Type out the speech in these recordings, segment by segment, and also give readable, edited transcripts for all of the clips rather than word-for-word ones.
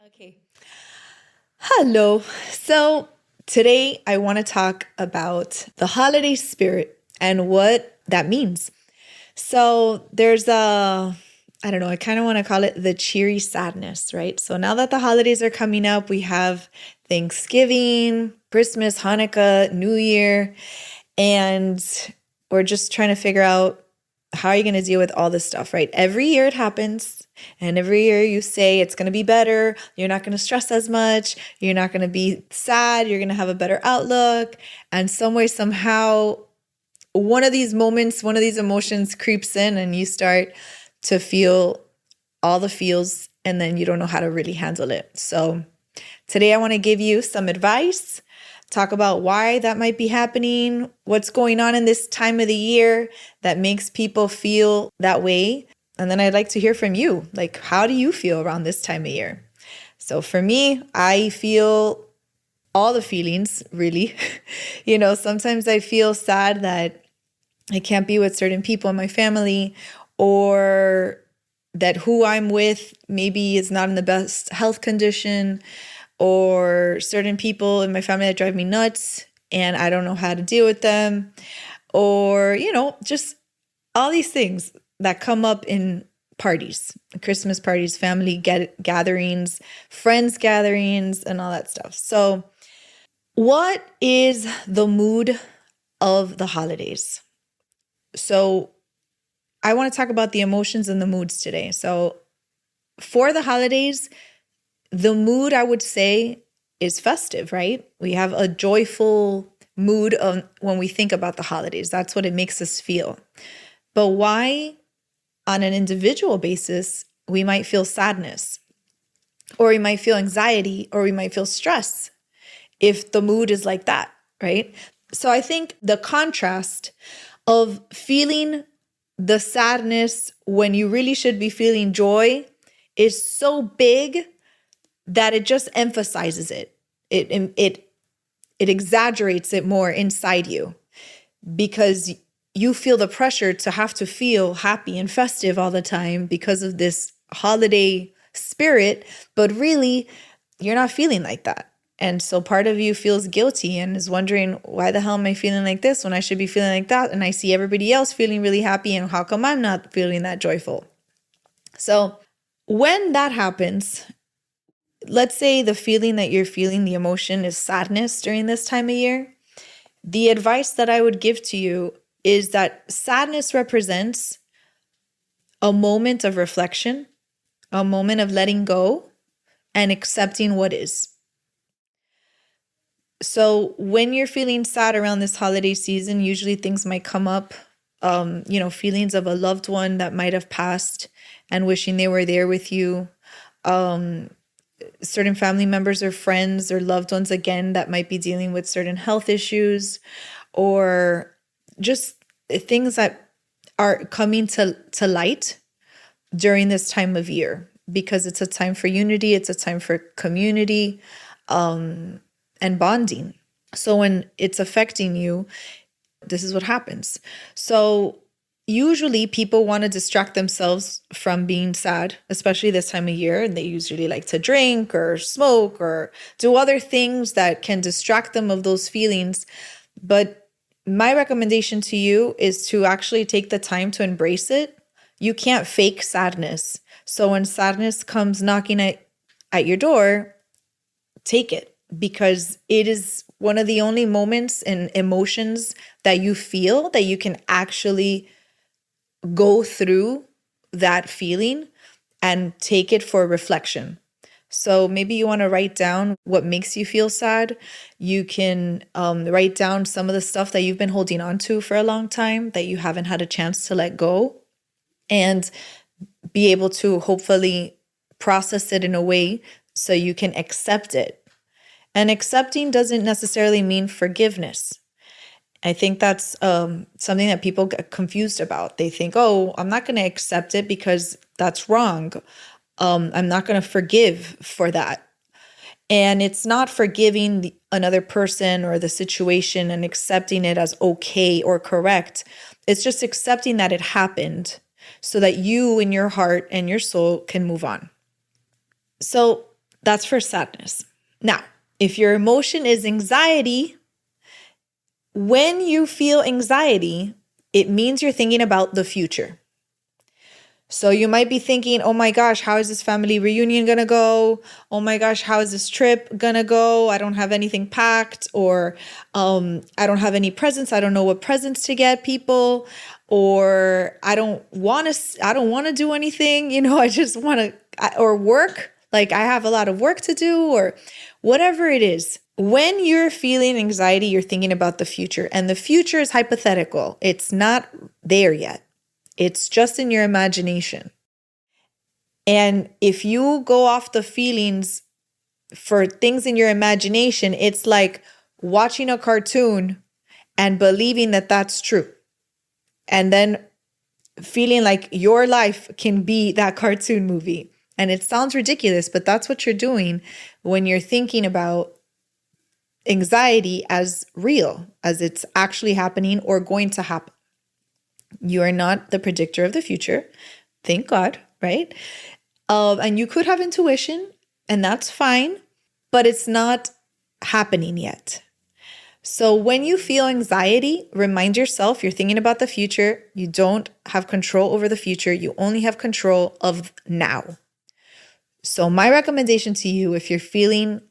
Okay. Hello. So today I want to talk about the holiday spirit and what that means. So there's I don't know, I kind of want to call it the cheery sadness, right? So now that the holidays are coming up, we have Thanksgiving, Christmas, Hanukkah, New Year, and we're just trying to figure out how are you going to deal with all this stuff, right? Every year it happens. And every year you say it's going to be better. You're not going to stress as much. You're not going to be sad. You're going to have a better outlook. And some way, somehow, one of these moments, one of these emotions creeps in and you start to feel all the feels and then you don't know how to really handle it. So today I want to give you some advice, talk about why that might be happening, what's going on in this time of the year that makes people feel that way. And then I'd like to hear from you. Like, how do you feel around this time of year? So for me, I feel all the feelings, really. Sometimes I feel sad that I can't be with certain people in my family, or that who I'm with maybe is not in the best health condition, or certain people in my family that drive me nuts and I don't know how to deal with them, or, just all these things that come up in parties, Christmas parties, family gatherings, friends gatherings, and all that stuff. So what is the mood of the holidays? So I want to talk about the emotions and the moods today. So for the holidays, the mood, I would say, is festive, right? We have a joyful mood when we think about the holidays. That's what it makes us feel. But why, on an individual basis, we might feel sadness, or we might feel anxiety, or we might feel stress if the mood is like that, right? So I think the contrast of feeling the sadness when you really should be feeling joy is so big that it just emphasizes it. It exaggerates it more inside you because you feel the pressure to have to feel happy and festive all the time because of this holiday spirit, but really you're not feeling like that. And so part of you feels guilty and is wondering, why the hell am I feeling like this when I should be feeling like that? And I see everybody else feeling really happy, and how come I'm not feeling that joyful? So when that happens, let's say the feeling that you're feeling, the emotion is sadness during this time of year. The advice that I would give to you is that sadness represents a moment of reflection, a moment of letting go and accepting what is. So when you're feeling sad around this holiday season, usually things might come up, feelings of a loved one that might have passed and wishing they were there with you. Certain family members or friends or loved ones, again, that might be dealing with certain health issues, or just things that are coming to light during this time of year, because it's a time for unity, it's a time for community, and bonding. So when it's affecting you, this is what happens. So usually people want to distract themselves from being sad, especially this time of year. And they usually like to drink or smoke or do other things that can distract them of those feelings. But my recommendation to you is to actually take the time to embrace it. You can't fake sadness. So when sadness comes knocking at your door, take it, because it is one of the only moments and emotions that you feel that you can actually go through that feeling and take it for reflection. So maybe you want to write down what makes you feel sad. You can write down some of the stuff that you've been holding on to for a long time that you haven't had a chance to let go, and be able to hopefully process it in a way so you can accept it. And accepting doesn't necessarily mean forgiveness. I think that's something that people get confused about. They think, oh, I'm not going to accept it because that's wrong. I'm not going to forgive for that. And it's not forgiving another person or the situation and accepting it as okay or correct. It's just accepting that it happened so that you in your heart and your soul can move on. So That's for sadness. Now, if your emotion is anxiety, when you feel anxiety, it means you're thinking about the future. So you might be thinking, oh my gosh, how is this family reunion going to go? Oh my gosh, how is this trip going to go? I don't have anything packed, or I don't have any presents. I don't know what presents to get people, or I don't want to do anything. I just want to, or work. Like I have a lot of work to do, or whatever it is. When you're feeling anxiety, you're thinking about the future, and the future is hypothetical. It's not there yet. It's just in your imagination. And if you go off the feelings for things in your imagination, it's like watching a cartoon and believing that that's true. And then feeling like your life can be that cartoon movie. And it sounds ridiculous, but that's what you're doing when you're thinking about anxiety as real, as it's actually happening or going to happen. You are not the predictor of the future. Thank God, right? And you could have intuition, and that's fine, but it's not happening yet. So when you feel anxiety, remind yourself you're thinking about the future. You don't have control over the future. You only have control of now. So my recommendation to you, if you're feeling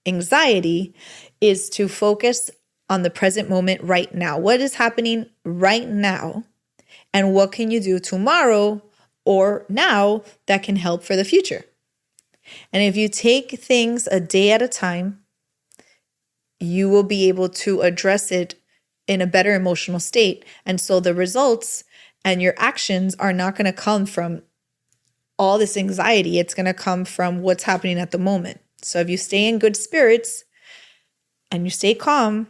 anxiety, is to focus on the present moment right now. What is happening right now? And what can you do tomorrow or now that can help for the future? And if you take things a day at a time, you will be able to address it in a better emotional state. And so the results and your actions are not going to come from all this anxiety. It's going to come from what's happening at the moment. So if you stay in good spirits and you stay calm,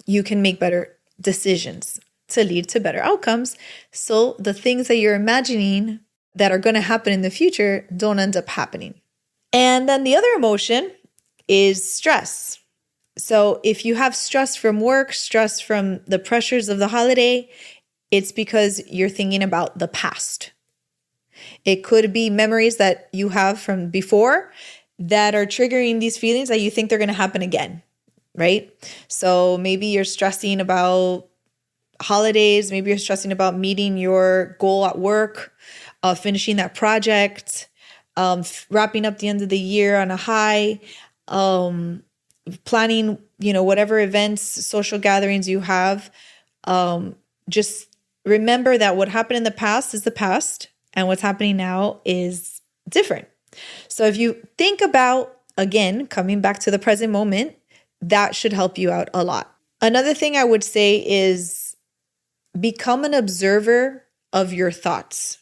you can make better decisions to lead to better outcomes. So the things that you're imagining that are going to happen in the future don't end up happening. And then the other emotion is stress. So if you have stress from work, stress from the pressures of the holiday, it's because you're thinking about the past. It could be memories that you have from before that are triggering these feelings that you think they're going to happen again, right? So maybe you're stressing about holidays. Maybe you're stressing about meeting your goal at work, finishing that project, wrapping up the end of the year on a high, planning, whatever events, social gatherings you have. Just remember that what happened in the past is the past, and what's happening now is different. So if you think about, again, coming back to the present moment, that should help you out a lot. Another thing I would say is become an observer of your thoughts.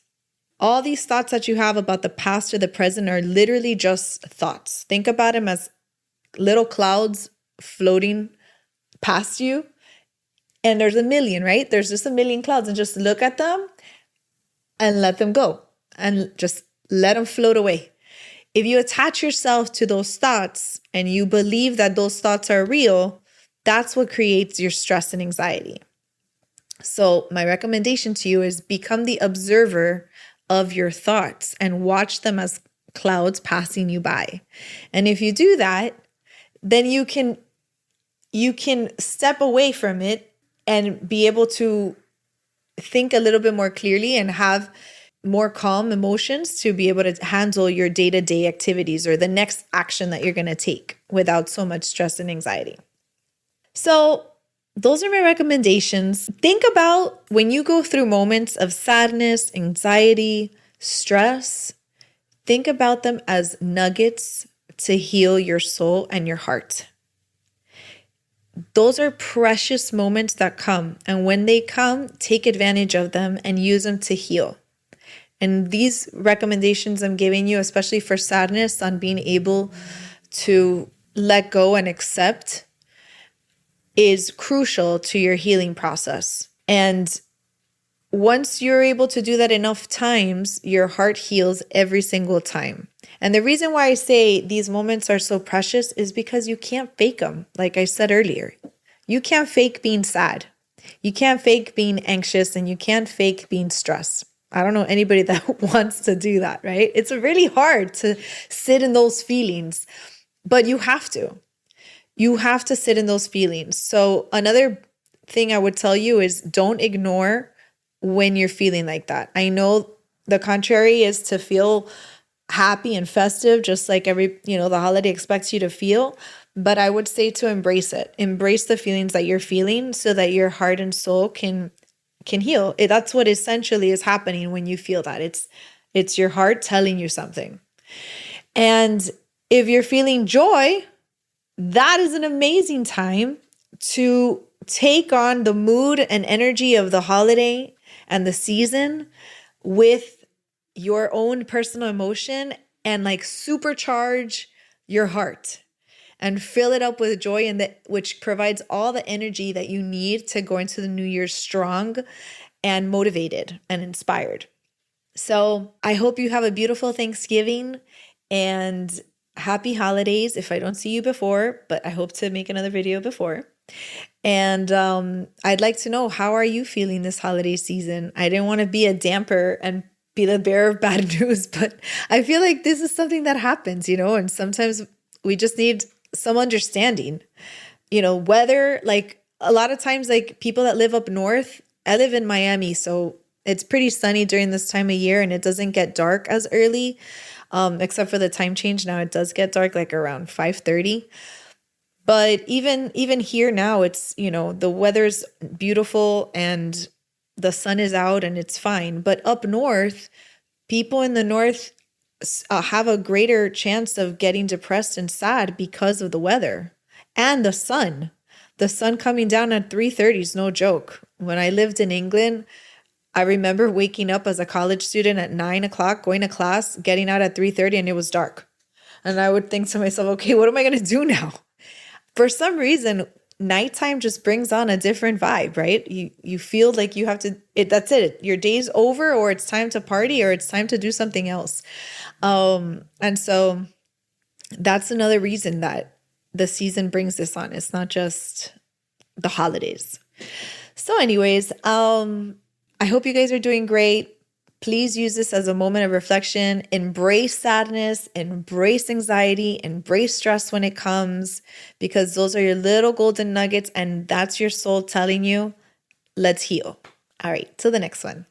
All these thoughts that you have about the past or the present are literally just thoughts. Think about them as little clouds floating past you. And there's a million, right? There's just a million clouds, and just look at them and let them go and just let them float away. If you attach yourself to those thoughts and you believe that those thoughts are real, that's what creates your stress and anxiety. So my recommendation to you is become the observer of your thoughts and watch them as clouds passing you by. And if you do that, then you can step away from it and be able to think a little bit more clearly and have more calm emotions to be able to handle your day-to-day activities or the next action that you're going to take without so much stress and anxiety. So those are my recommendations. Think about when you go through moments of sadness, anxiety, stress, think about them as nuggets to heal your soul and your heart. Those are precious moments that come. And when they come, take advantage of them and use them to heal. And these recommendations I'm giving you, especially for sadness, on being able to let go and accept, is crucial to your healing process. And once you're able to do that enough times, your heart heals every single time. And the reason why I say these moments are so precious is because you can't fake them. Like I said earlier, you can't fake being sad. You can't fake being anxious, and you can't fake being stressed. I don't know anybody that wants to do that, right? It's really hard to sit in those feelings, but you have to. You have to sit in those feelings. So another thing I would tell you is don't ignore when you're feeling like that. I know the contrary is to feel happy and festive, just like the holiday expects you to feel. But I would say to embrace it. Embrace the feelings that you're feeling so that your heart and soul can heal. That's what essentially is happening when you feel that. It's your heart telling you something. And if you're feeling joy, that is an amazing time to take on the mood and energy of the holiday and the season with your own personal emotion and like supercharge your heart and fill it up with joy, and which provides all the energy that you need to go into the new year strong and motivated and inspired. So I hope you have a beautiful Thanksgiving and happy holidays if I don't see you before, but I hope to make another video before. And I'd like to know, how are you feeling this holiday season? I didn't want to be a damper and be the bearer of bad news, but I feel like this is something that happens, and sometimes we just need some understanding. Weather, like a lot of times, like people that live up north, I live in Miami, so it's pretty sunny during this time of year and it doesn't get dark as early, except for the time change. Now it does get dark like around 5:30. But even here now, it's, the weather's beautiful and the sun is out and it's fine. But up north, people in the north have a greater chance of getting depressed and sad because of the weather and the sun. The sun coming down at 3:30 is no joke. When I lived in England, I remember waking up as a college student at 9 o'clock, going to class, getting out at 3:30, and it was dark. And I would think to myself, okay, what am I going to do now? For some reason, nighttime just brings on a different vibe, right? You feel like you have to, that's it. Your day's over, or it's time to party, or it's time to do something else. And so that's another reason that the season brings this on. It's not just the holidays. So anyways, I hope you guys are doing great. Please use this as a moment of reflection. Embrace sadness, embrace anxiety, embrace stress when it comes, because those are your little golden nuggets, and that's your soul telling you, let's heal. All right, till the next one.